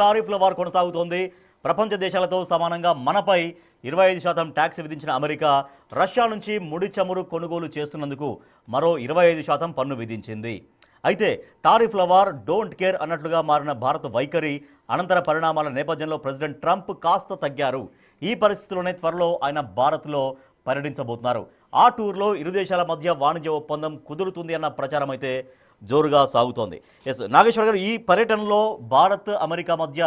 టారిఫ్ల war కొనసాగుతోంది. ప్రపంచ దేశాలతో సమానంగా మనపై 25% ట్యాక్స్ విధించిన అమెరికా రష్యా నుంచి ముడి చమురు కొనుగోలు చేస్తున్నందుకు మరో 25% పన్ను విధించింది. అయితే టారిఫ్ల వార్ డోంట్ కేర్ అన్నట్లుగా మారిన భారత వైఖరి అనంతర పరిణామాల నేపథ్యంలో ప్రెసిడెంట్ ట్రంప్ కాస్త తగ్గారు. ఈ పరిస్థితుల్లోనే త్వరలో ఆయన భారత్లో పర్యటించబోతున్నారు. ఆ టూర్లో ఇరు దేశాల మధ్య వాణిజ్య ఒప్పందం కుదురుతుంది అన్న ప్రచారం అయితే జోరుగా సాగుతోంది. ఎస్ నాగేశ్వర్ గారు, ఈ పర్యటనలో భారత్ అమెరికా మధ్య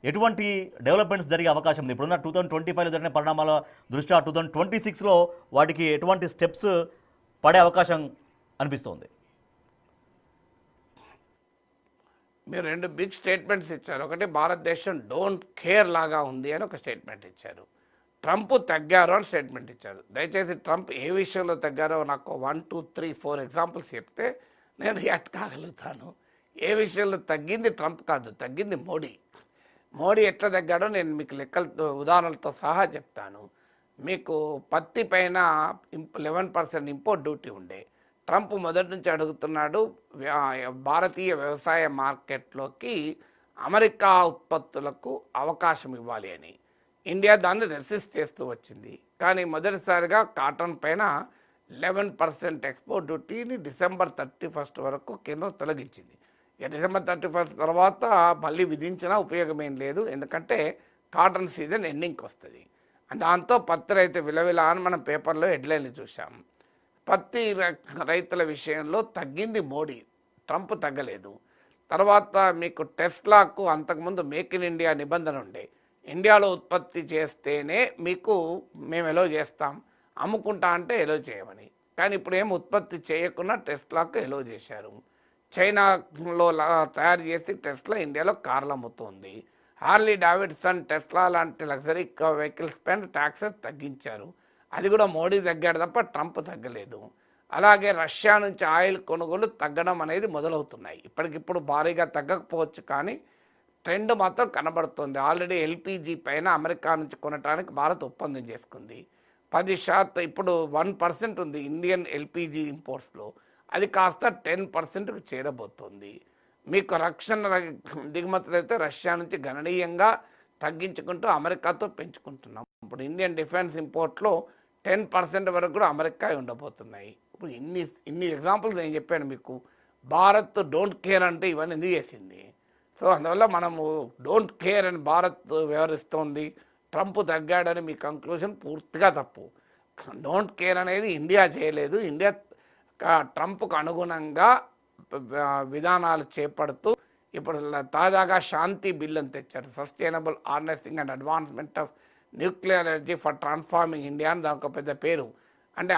ఎటువంటి డెవలప్మెంట్స్ జరిగే అవకాశం ఉంది? ఇప్పుడున్న 2025లో జరిగిన పరిణామాల దృష్ట్యా 2026లో వాటికి ఎటువంటి స్టెప్స్ పడే అవకాశం అనిపిస్తోంది? మీరు రెండు బిగ్ స్టేట్మెంట్స్ ఇచ్చారు. ఒకటి భారతదేశం డోంట్ కేర్ లాగా ఉంది అని ఒక స్టేట్మెంట్ ఇచ్చారు. ట్రంప్ తగ్గారు అని స్టేట్మెంట్ ఇచ్చారు. దయచేసి ట్రంప్ ఏ విషయంలో తగ్గారో నాకు 1, 2, 3, 4 ఎగ్జాంపుల్స్ చెప్తే నేను రియాక్ట్ కాగలుగుతాను. ఏ విషయంలో తగ్గింది ట్రంప్ కాదు, తగ్గింది మోడీ. మోడీ ఎట్లా తగ్గాడో నేను మీకు లెక్కలతో ఉదాహరణలతో సహా చెప్తాను. మీకు పత్తి పైన 11% ఇంపోర్ట్ డ్యూటీ ఉండే. ట్రంప్ మొదటి నుంచి అడుగుతున్నాడు భారతీయ వ్యవసాయ మార్కెట్లోకి అమెరికా ఉత్పత్తులకు అవకాశం ఇవ్వాలి అని. ఇండియా దాన్ని రెసిస్ట్ చేస్తూ వచ్చింది. కానీ మొదటిసారిగా కాటన్ పైన 11% ఎక్స్పోర్ట్ డ్యూటీని December 31 వరకు కేంద్రం తొలగించింది. ఇక December 31 తర్వాత మళ్ళీ విధించినా ఉపయోగమేం లేదు, ఎందుకంటే కాటన్ సీజన్ ఎండింగ్కి వస్తుంది. దాంతో పత్తి రైతు విలవిల అని మనం పేపర్లో హెడ్లైన్లు చూసాం. పత్తి రైతుల విషయంలో తగ్గింది మోడీ, ట్రంప్ తగ్గలేదు. తర్వాత మీకు టెస్లాకు అంతకుముందు మేక్ ఇన్ ఇండియా నిబంధన ఉండే. ఇండియాలో ఉత్పత్తి చేస్తేనే మీకు మేము ఎలో చేస్తాం, అమ్ముకుంటా అంటే ఎలో చేయమని. కానీ ఇప్పుడు ఏం ఉత్పత్తి చేయకుండా టెస్లాకు ఎలో చేశారు. చైనాలో తయారు చేసి టెస్లా ఇండియాలో కార్లు అమ్ముతుంది. హార్లీ డావిడ్సన్ టెస్లా లాంటి లగ్జరీ వెహికల్స్ పైన ట్యాక్సెస్ తగ్గించారు. అది కూడా మోడీ తగ్గాడు తప్ప ట్రంప్ తగ్గలేదు. అలాగే రష్యా నుంచి ఆయిల్ కొనుగోలు తగ్గడం అనేది మొదలవుతున్నాయి. ఇప్పటికిప్పుడు భారీగా తగ్గకపోవచ్చు, కానీ ట్రెండ్ మాత్రం కనబడుతుంది. ఆల్రెడీ ఎల్పిజి పైన అమెరికా నుంచి కొనడానికి భారత్ ఒప్పందం చేసుకుంది. 10% ఇప్పుడు 1% ఉంది ఇండియన్ ఎల్పిజి ఇంపోర్ట్స్లో, అది కాస్త 10%కు చేరబోతోంది. మీకు రక్షణ దిగుమతులు అయితే రష్యా నుంచి గణనీయంగా తగ్గించుకుంటూ అమెరికాతో పెంచుకుంటున్నాం. ఇప్పుడు ఇండియన్ డిఫెన్స్ ఇంపోర్ట్లో 10% వరకు కూడా అమెరికా ఉండబోతున్నాయి. ఇప్పుడు ఇన్ని ఎగ్జాంపుల్స్ నేను చెప్పాను మీకు. భారత్ డోంట్ కేర్ అంటే ఇవన్నీ ఎందుకు చేసింది? సో అందువల్ల మనము డోంట్ కేర్ అని భారత్ వ్యవహరిస్తోంది, ట్రంప్ తగ్గాడని మీ కంక్లూజన్ పూర్తిగా తప్పు. డోంట్ కేర్ అనేది ఇండియా చేయలేదు. ఇండియా ట్రంప్కు అనుగుణంగా విధానాలు చేపడుతూ ఇప్పుడు తాజాగా శాంతి బిల్ అని తెచ్చారు. Sustainable harnessing and advancement of nuclear energy for transforming India అని దానికి ఒక పెద్ద పేరు. అంటే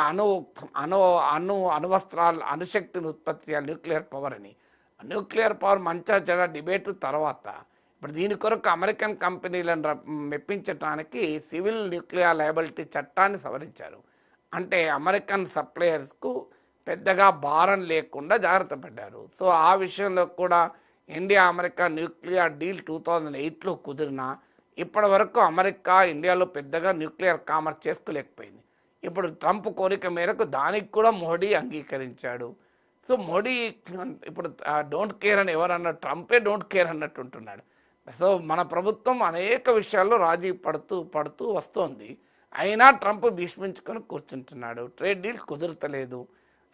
అణువస్త్రాలు అణుశక్తిని ఉత్పత్తి చేయాలి, న్యూక్లియర్ పవర్ అని. న్యూక్లియర్ పవర్ మంచా చెడ డిబేట్ తర్వాత ఇప్పుడు దీని కొరకు అమెరికన్ కంపెనీలను మెప్పించడానికి సివిల్ న్యూక్లియర్ లయబిలిటీ చట్టాన్ని సవరించారు. అంటే అమెరికన్ సప్లయర్స్కు పెద్దగా భారం లేకుండా జాగ్రత్త పడ్డారు. సో ఆ విషయంలో కూడా ఇండియా అమెరికా న్యూక్లియర్ డీల్ 2008లో కుదిరినా ఇప్పటి వరకు అమెరికా ఇండియాలో పెద్దగా న్యూక్లియర్ కామర్స్ చేసుకోలేకపోయింది. ఇప్పుడు ట్రంప్ కోరిక మేరకు దానికి కూడా మోడీ అంగీకరించాడు. సో మోడీ ఇప్పుడు డోంట్ కేర్ అని ఎవరన్నా, ట్రంపే డోంట్ కేర్ అన్నట్టు ఉంటున్నాడు. సో మన ప్రభుత్వం అనేక విషయాల్లో రాజీ పడుతూ వస్తోంది. అయినా ట్రంప్ భీష్మించుకొని కూర్చుంటున్నాడు. ట్రేడ్ డీల్ కుదురుతలేదు.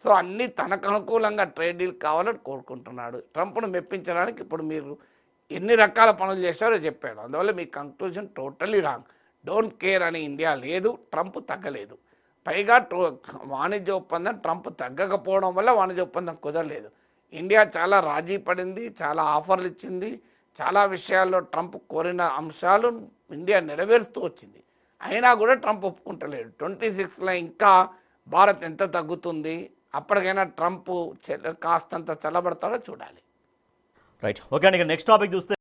సో అన్నీ తనకు అనుకూలంగా ట్రేడ్ డీల్ కావాలని కోరుకుంటున్నాడు. ట్రంప్ను మెప్పించడానికి ఇప్పుడు మీరు ఎన్ని రకాల పనులు చేశారో చెప్పాడు. అందువల్ల మీ conclusion totally wrong. Don't care అని ఇండియా లేదు, ట్రంప్ తగ్గలేదు. పైగా వాణిజ్య ఒప్పందం ట్రంప్ తగ్గకపోవడం వల్ల వాణిజ్య ఒప్పందం కుదరలేదు. ఇండియా చాలా రాజీ పడింది, చాలా ఆఫర్లు ఇచ్చింది, చాలా విషయాల్లో ట్రంప్ కోరిన అంశాలు ఇండియా నెరవేరుస్తూ వచ్చింది. అయినా కూడా ట్రంప్ ఒప్పుకుంటలేడు. 26లో ఇంకా భారత్ ఎంత తగ్గుతుంది, అప్పటికైనా ట్రంప్ కాస్తంత చల్లబడతాడో చూడాలి. రైట్, ఓకే అండి. నెక్స్ట్ టాపిక్ చూస్తే